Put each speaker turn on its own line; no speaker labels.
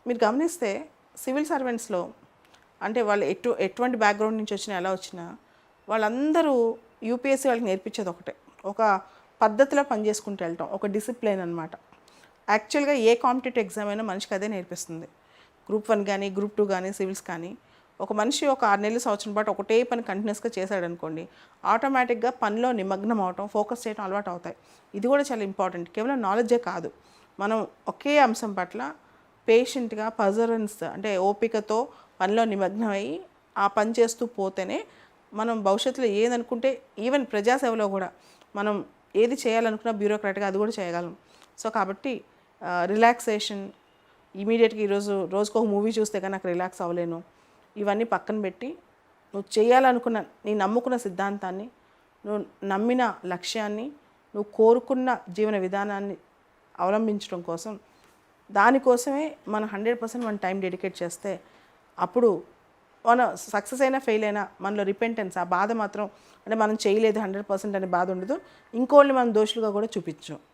మీరు గమనిస్తే సివిల్ సర్వెంట్స్లో అంటే వాళ్ళు ఎటువంటి బ్యాక్గ్రౌండ్ నుంచి వచ్చినా ఎలా వచ్చినా వాళ్ళందరూ యూపీఎస్సీ వాళ్ళకి నేర్పించేది ఒకటే, ఒక పద్ధతిలో పనిచేసుకుంటూ వెళ్ళటం, ఒక డిసిప్లిన్ అనమాట. యాక్చువల్గా ఏ కాంపిటేటివ్ ఎగ్జామ్ అయినా మనిషికి అదే నేర్పిస్తుంది. గ్రూప్ 1 కానీ గ్రూప్ 2 కానీ సివిల్స్ కానీ ఒక మనిషి ఒక 6 నెలలు సంవత్సరం పాటు ఒకటే పని కంటిన్యూస్గా చేశాడు అనుకోండి, ఆటోమేటిక్గా పనిలో నిమగ్నం అవటం, ఫోకస్ చేయడం అలవాటు అవుతాయి. ఇది కూడా చాలా ఇంపార్టెంట్. కేవలం నాలెడ్జే కాదు, మనం ఒకే అంశం పట్ల పేషెంట్గా పర్జరెన్స్ అంటే ఓపికతో పనిలో నిమగ్నం అయ్యి ఆ పని చేస్తూ పోతేనే మనం భవిష్యత్తులో ఏదనుకుంటే ఈవెన్ ప్రజాసేవలో కూడా మనం ఏది చేయాలనుకున్నా బ్యూరోక్రాట్గా అది కూడా చేయగలం. సో కాబట్టి రిలాక్సేషన్ ఇమీడియట్గా రోజుకు ఒక మూవీ చూస్తే కానీ నాకు రిలాక్స్ అవ్వలేను, ఇవన్నీ పక్కన పెట్టి నువ్వు చేయాలనుకున్న నీ నమ్ముకున్న సిద్ధాంతాన్ని, నువ్వు నమ్మిన లక్ష్యాన్ని, నువ్వు కోరుకున్న జీవన విధానాన్ని అవలంబించడం కోసం, దానికోసమే మనం 100% మన టైం డెడికేట్ చేస్తే అప్పుడు మనం సక్సెస్ అయినా ఫెయిల్ అయినా మనలో రిపెంటెన్స్, ఆ బాధ మాత్రం అంటే మనం చేయలేదు 100% అనే బాధ ఉండదు. ఇంకోళ్ళని మనం దోషులుగా కూడా చూపించు.